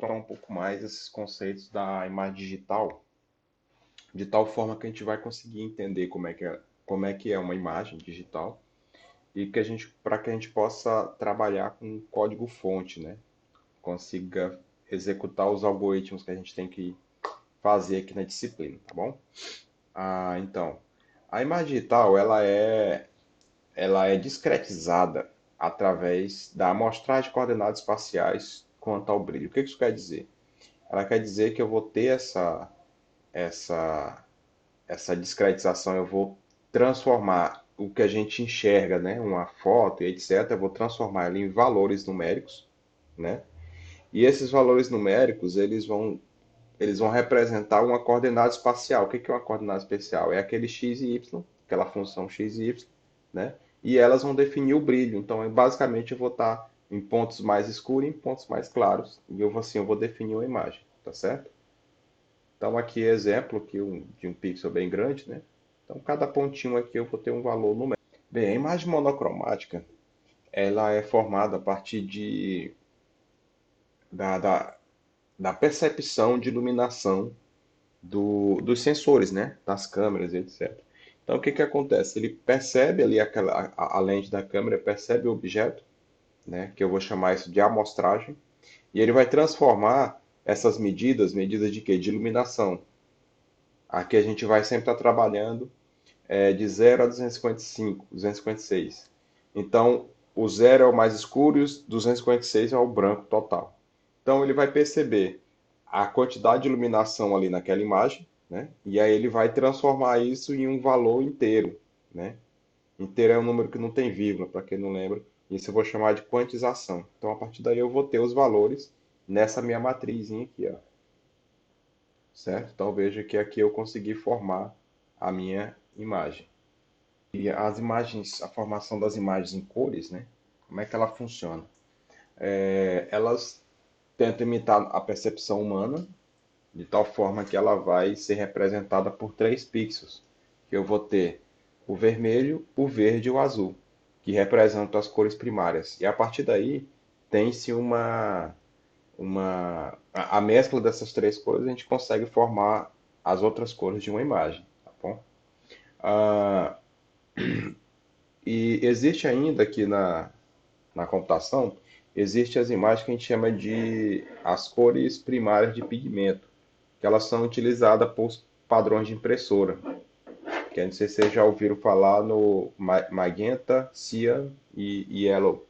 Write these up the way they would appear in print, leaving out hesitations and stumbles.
explorar um pouco mais esses conceitos da imagem digital, de tal forma que a gente vai conseguir entender como é que é uma imagem digital e que a gente, para que a gente possa trabalhar com código-fonte, né? Consiga executar os algoritmos que a gente tem que fazer aqui na disciplina, tá bom? Então, a imagem digital ela é discretizada através da amostragem de coordenadas espaciais quanto ao brilho. O que isso quer dizer? Ela quer dizer que eu vou ter essa, essa discretização, eu vou transformar o que a gente enxerga, né, uma foto e etc., eu vou transformar ela em valores numéricos, né? E esses valores numéricos, eles vão representar uma coordenada espacial. O que é uma coordenada espacial? É aquele x e y, aquela função x e y, né? E elas vão definir o brilho. Então, basicamente, eu vou estar em pontos mais escuros e em pontos mais claros. E eu vou definir uma imagem, tá certo? Então, aqui exemplo de um pixel bem grande, né? Então, cada pontinho aqui eu vou ter um valor numérico. Bem, a imagem monocromática, ela é formada a partir da, da, da percepção de iluminação dos sensores, né? Das câmeras, etc. Então, o que que acontece? Ele percebe ali a lente da câmera, percebe o objeto, né? Que eu vou chamar isso de amostragem, e ele vai transformar essas medidas de quê? De iluminação. Aqui a gente vai sempre estar trabalhando de 0 a 255, 256. Então, o 0 é o mais escuro e o 256 é o branco total. Então, ele vai perceber a quantidade de iluminação ali naquela imagem, né? E aí ele vai transformar isso em um valor inteiro, né? Inteiro é um número que não tem vírgula, para quem não lembra. Isso eu vou chamar de quantização. Então, a partir daí eu vou ter os valores nessa minha matrizinha aqui, ó. Certo? Então, veja que aqui eu consegui formar a minha imagem. E as imagens, a formação das imagens em cores, né? Como é que ela funciona? Elas tentam imitar a percepção humana, de tal forma que ela vai ser representada por três pixels. Que eu vou ter o vermelho, o verde e o azul, que representam as cores primárias. E a partir daí tem-se a mescla dessas três cores, a gente consegue formar as outras cores de uma imagem, tá bom? Ah, e existe ainda aqui na computação, existe as imagens que a gente chama de as cores primárias de pigmento, que elas são utilizadas por padrões de impressora, que eu não sei se vocês já ouviram falar no magenta, cyan e yellow,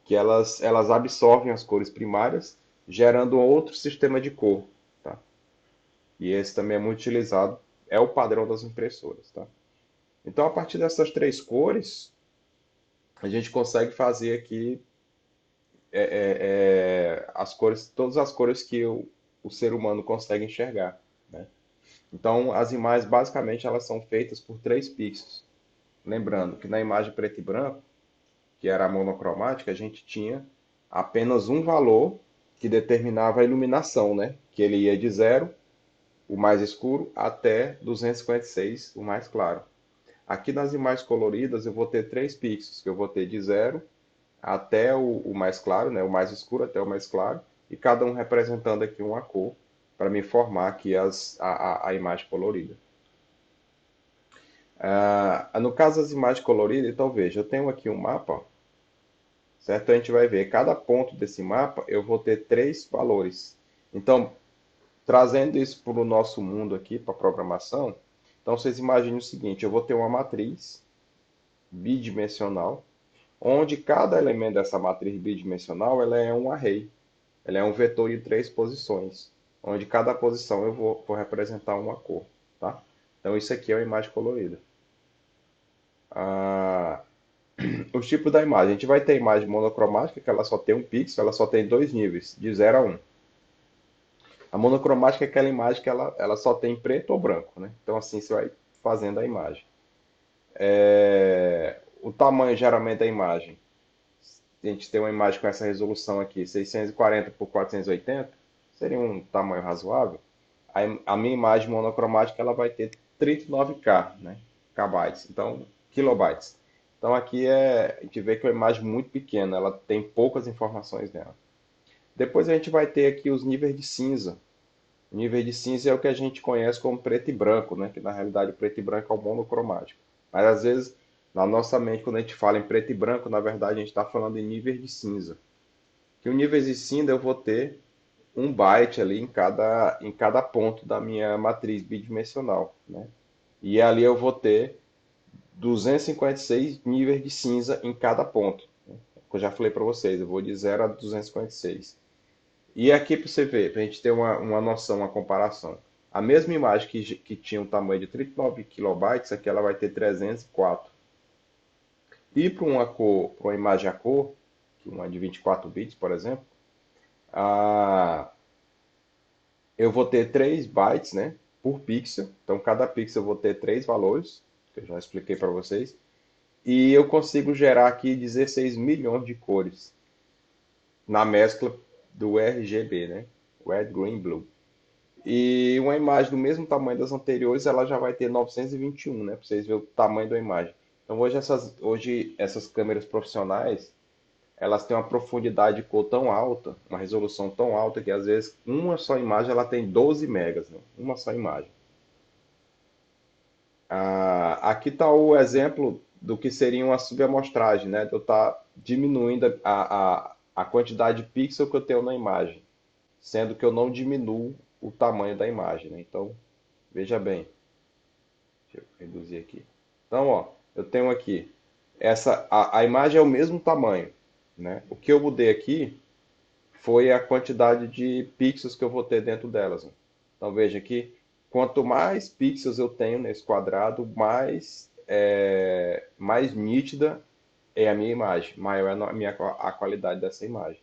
que elas absorvem as cores primárias, gerando outro sistema de cor, tá? E esse também é muito utilizado, é o padrão das impressoras, tá? Então, a partir dessas três cores, a gente consegue fazer aqui as cores, todas as cores que o ser humano consegue enxergar, né? Então, as imagens, basicamente, elas são feitas por três pixels. Lembrando que na imagem preto e branco, que era a monocromática, a gente tinha apenas um valor que determinava a iluminação, né? Que ele ia de 0, o mais escuro, até 256, o mais claro. Aqui nas imagens coloridas eu vou ter três pixels, que eu vou ter de 0 até o mais claro, né? O mais escuro até o mais claro, e cada um representando aqui uma cor para me formar aqui a imagem colorida. No caso das imagens coloridas, então veja, eu tenho aqui um mapa, certo? A gente vai ver, cada ponto desse mapa eu vou ter três valores. Então, trazendo isso para o nosso mundo aqui, para a programação, então vocês imaginem o seguinte, eu vou ter uma matriz bidimensional, onde cada elemento dessa matriz bidimensional ela é um array. Ela é um vetor de três posições, onde cada posição eu vou representar uma cor. Tá? Então isso aqui é uma imagem colorida. Ah, os tipos da imagem. A gente vai ter a imagem monocromática, que ela só tem um pixel, ela só tem dois níveis, de 0 a 1. A monocromática é aquela imagem que ela só tem preto ou branco. Né? Então assim você vai fazendo a imagem. O tamanho geralmente da imagem. A gente tem uma imagem com essa resolução aqui, 640 por 480, seria um tamanho razoável. A minha imagem monocromática ela vai ter 39K, né? Kbytes, então kilobytes. Então aqui a gente vê que é uma imagem muito pequena, ela tem poucas informações nela. Depois a gente vai ter aqui os níveis de cinza. O nível de cinza é o que a gente conhece como preto e branco, né? Que na realidade o preto e branco é o monocromático. Mas às vezes, na nossa mente, quando a gente fala em preto e branco, na verdade a gente está falando em níveis de cinza. Que o nível de cinza eu vou ter um byte ali em cada ponto da minha matriz bidimensional, né? E ali eu vou ter 256 níveis de cinza em cada ponto. Eu já falei para vocês, eu vou de 0 a 256. E aqui para você ver, para a gente ter uma noção, uma comparação. A mesma imagem que tinha um tamanho de 39 kilobytes, aqui ela vai ter 304. E para uma cor, para uma imagem a cor, uma de 24 bits, por exemplo, a, eu vou ter 3 bytes, né, por pixel. Então cada pixel eu vou ter 3 valores, que eu já expliquei para vocês. E eu consigo gerar aqui 16 milhões de cores na mescla do RGB, né? Red, Green, Blue. E uma imagem do mesmo tamanho das anteriores, ela já vai ter 921, né? Para vocês verem o tamanho da imagem. Então hoje essas câmeras profissionais, elas têm uma profundidade de cor tão alta, uma resolução tão alta, que às vezes uma só imagem ela tem 12 megas, né? Uma só imagem. Aqui está o exemplo do que seria uma subamostragem, né? De eu estar diminuindo a quantidade de pixel que eu tenho na imagem, sendo que eu não diminuo o tamanho da imagem, né? Então, veja bem, deixa eu reduzir aqui. Então, ó, eu tenho aqui a imagem é o mesmo tamanho, né? O que eu mudei aqui foi a quantidade de pixels que eu vou ter dentro delas, né? Então veja aqui, quanto mais pixels eu tenho nesse quadrado, mais nítida é a minha imagem, maior é a qualidade dessa imagem.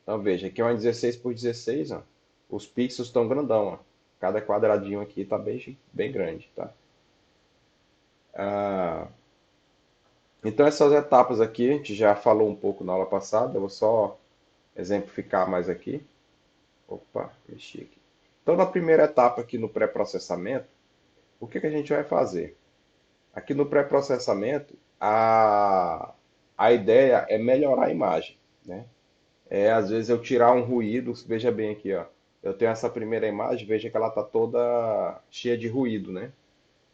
Então veja, aqui é uma 16 por 16, ó, os pixels estão grandão, ó. Cada quadradinho aqui está bem grande, tá? Ah, então essas etapas aqui a gente já falou um pouco na aula passada, eu vou só exemplificar mais aqui. Opa, mexi aqui. Então, na primeira etapa aqui no pré-processamento, o que que a gente vai fazer? Aqui no pré-processamento, a ideia é melhorar a imagem, né? Às vezes eu tirar um ruído, veja bem aqui, ó. Eu tenho essa primeira imagem, veja que ela está toda cheia de ruído, né?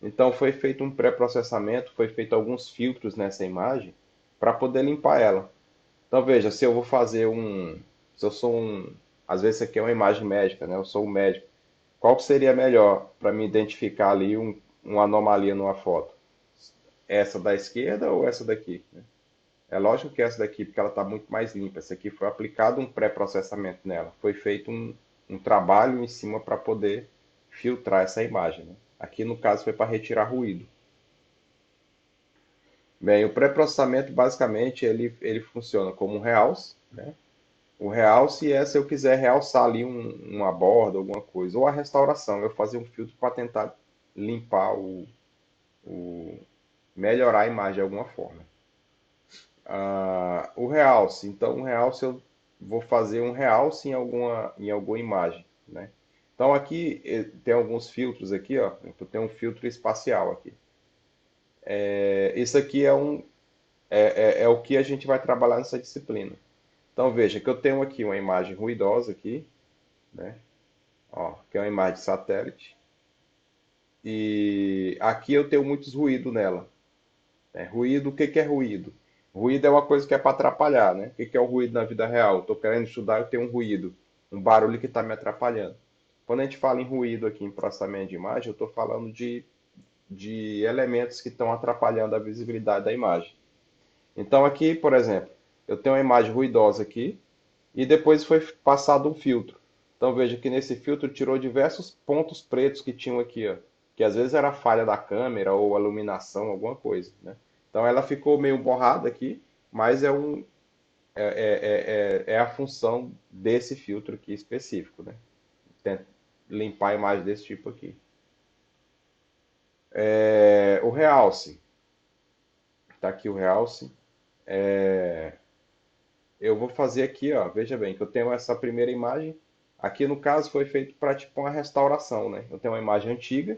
Então foi feito um pré-processamento, foi feito alguns filtros nessa imagem para poder limpar ela. Então veja, se eu vou fazer se eu sou às vezes isso aqui é uma imagem médica, né? Eu sou um médico. Qual que seria melhor para me identificar ali uma anomalia numa foto? Essa da esquerda ou essa daqui, né? É lógico que essa daqui, porque ela está muito mais limpa. Essa aqui foi aplicado um pré-processamento nela. Foi feito um trabalho em cima para poder filtrar essa imagem, né? Aqui no caso foi para retirar ruído. Bem, o pré-processamento basicamente ele funciona como um realce, né? O realce é se eu quiser realçar ali uma borda, alguma coisa. Ou a restauração, eu fazer um filtro para tentar limpar o- melhorar a imagem de alguma forma. O realce, então o realce eu vou fazer um realce em alguma imagem, né? Então aqui tem alguns filtros aqui, ó. Eu tenho um filtro espacial aqui. Isso aqui é o que a gente vai trabalhar nessa disciplina. Então veja que eu tenho aqui uma imagem ruidosa aqui, né? Ó, que é uma imagem de satélite. E aqui eu tenho muitos ruídos nela. Ruído, o que que é ruído? Ruído é uma coisa que é para atrapalhar, né? O que que é o ruído na vida real? Estou querendo estudar, eu tenho um ruído, um barulho que está me atrapalhando. Quando a gente fala em ruído aqui em processamento de imagem, eu estou falando de elementos que estão atrapalhando a visibilidade da imagem. Então aqui, por exemplo, eu tenho uma imagem ruidosa aqui e depois foi passado um filtro. Então veja que nesse filtro tirou diversos pontos pretos que tinham aqui, ó, que às vezes era falha da câmera ou iluminação, alguma coisa, né? Então ela ficou meio borrada aqui, mas é a função desse filtro aqui específico, né? Limpar a imagem desse tipo aqui. O realce, tá aqui o realce. Eu vou fazer aqui, ó, veja bem, que eu tenho essa primeira imagem. Aqui no caso foi feito para tipo uma restauração, né? Eu tenho uma imagem antiga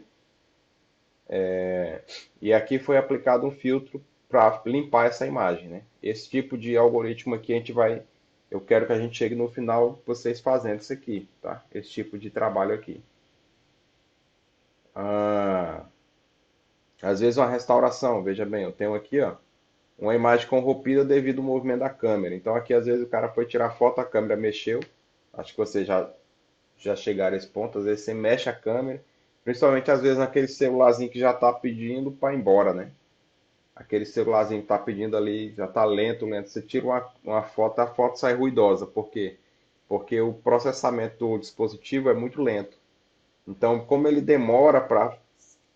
e aqui foi aplicado um filtro para limpar essa imagem, né? Esse tipo de algoritmo aqui eu quero que a gente chegue no final vocês fazendo isso aqui, tá? Esse tipo de trabalho aqui. Ah, às vezes uma restauração, veja bem, eu tenho aqui, ó, uma imagem corrompida devido ao movimento da câmera. Então aqui às vezes o cara foi tirar foto, a câmera mexeu. Acho que vocês já chegaram a esse ponto, às vezes você mexe a câmera, principalmente às vezes naquele celularzinho que já está pedindo para ir embora, né? Aquele celularzinho que está pedindo ali, já está lento, lento. Você tira uma foto, a foto sai ruidosa. Por quê? Porque o processamento do dispositivo é muito lento. Então, como ele demora para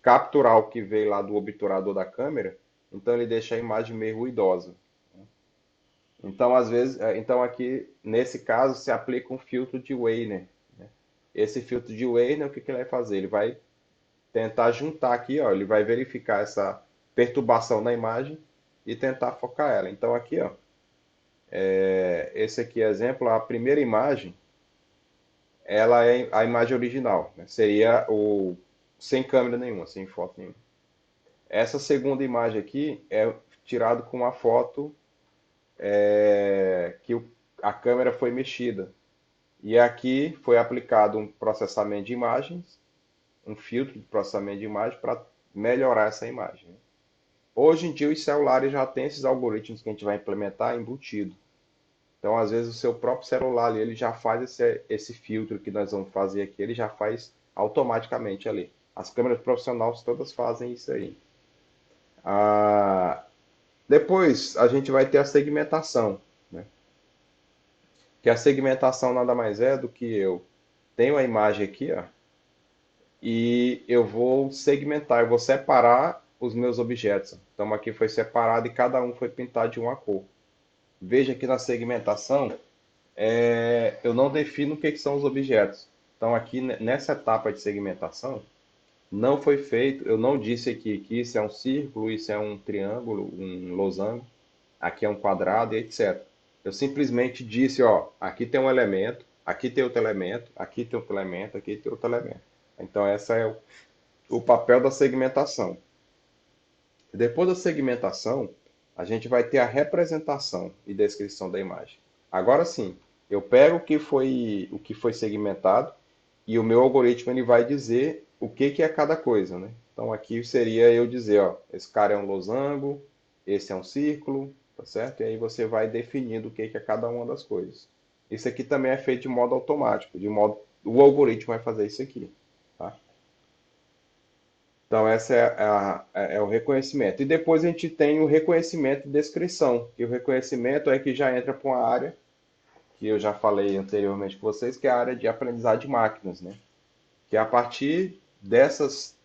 capturar o que veio lá do obturador da câmera, então ele deixa a imagem meio ruidosa. Então, às vezes, então aqui, nesse caso, se aplica um filtro de Weyner. Esse filtro de Weyner, o que que ele vai fazer? Ele vai tentar juntar aqui, ó, ele vai verificar essa perturbação na imagem e tentar focar ela. Então aqui, ó, esse aqui é exemplo, a primeira imagem, ela é a imagem original, né? Seria o sem câmera nenhuma, sem foto nenhuma. Essa segunda imagem aqui é tirado com uma foto que a câmera foi mexida. E aqui foi aplicado um processamento de imagens, um filtro de processamento de imagem para melhorar essa imagem. Hoje em dia os celulares já têm esses algoritmos que a gente vai implementar embutido. Então, às vezes, o seu próprio celular ali, ele já faz esse filtro que nós vamos fazer aqui, ele já faz automaticamente ali. As câmeras profissionais todas fazem isso aí. Ah, depois, a gente vai ter a segmentação, né? Que a segmentação nada mais é do que eu tenho a imagem aqui, ó, e eu vou segmentar, eu vou separar os meus objetos. Então, aqui foi separado e cada um foi pintado de uma cor. Veja que na segmentação eu não defino o que são os objetos. Então aqui nessa etapa de segmentação não foi feito, eu não disse aqui que isso é um círculo, isso é um triângulo, um losango, aqui é um quadrado e etc. Eu simplesmente disse, ó, aqui tem um elemento, aqui tem outro elemento, aqui tem outro elemento, aqui tem outro elemento. Então esse é o papel da segmentação. Depois da segmentação, a gente vai ter a representação e descrição da imagem. Agora sim, eu pego o que foi segmentado e o meu algoritmo ele vai dizer o que é cada coisa, né? Então aqui seria eu dizer, ó, esse cara é um losango, esse é um círculo, tá certo? E aí você vai definindo o que é cada uma das coisas. Isso aqui também é feito de modo automático, de modo o algoritmo vai fazer isso aqui, tá? Então, essa é o reconhecimento. E depois a gente tem o reconhecimento e descrição, que o reconhecimento é que já entra para uma área que eu já falei anteriormente com vocês, que é a área de aprendizado de máquinas, né? Que a partir dessas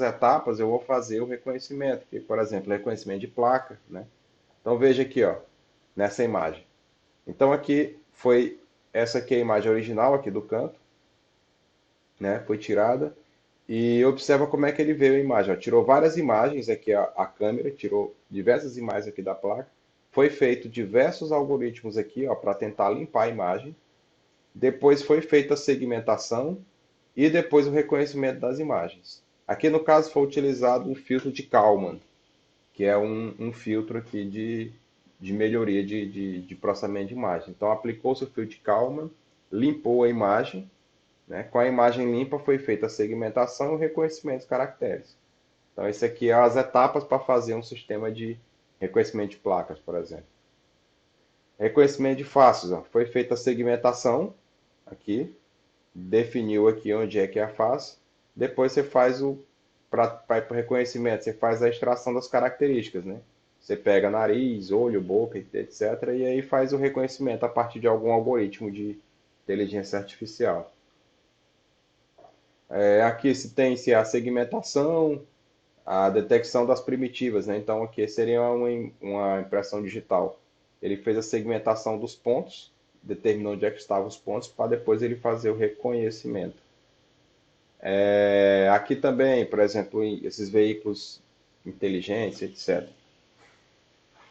etapas eu vou fazer o reconhecimento, que, por exemplo, reconhecimento de placa, né? Então, veja aqui, ó, nessa imagem. Então, aqui foi, essa aqui é a imagem original aqui do canto, né? Foi tirada. E observa como é que ele veio a imagem. Ó. Tirou várias imagens aqui a câmera, tirou diversas imagens aqui da placa. Foi feito diversos algoritmos aqui para tentar limpar a imagem. Depois foi feita a segmentação e depois o reconhecimento das imagens. Aqui no caso foi utilizado um filtro de Kalman, que é um filtro aqui de melhoria de processamento de imagem. Então aplicou-se o filtro de Kalman, limpou a imagem, né? Com a imagem limpa foi feita a segmentação e o reconhecimento dos caracteres. Então, esse aqui é as etapas para fazer um sistema de reconhecimento de placas, por exemplo. Reconhecimento de faces, ó. Foi feita a segmentação aqui, definiu aqui onde é que é a face. Depois você faz para o reconhecimento, você faz a extração das características, né? Você pega nariz, olho, boca, etc. E aí faz o reconhecimento a partir de algum algoritmo de inteligência artificial. Aqui se a segmentação, a detecção das primitivas, né? Então aqui seria uma impressão digital. Ele fez a segmentação dos pontos, determinou onde é que estavam os pontos, para depois ele fazer o reconhecimento. Aqui também, por exemplo, esses veículos inteligentes, etc.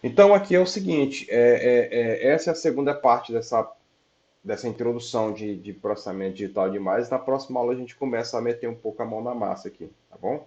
Então aqui é o seguinte, essa é a segunda parte dessa introdução de processamento digital de imagens. Na próxima aula a gente começa a meter um pouco a mão na massa aqui, tá bom?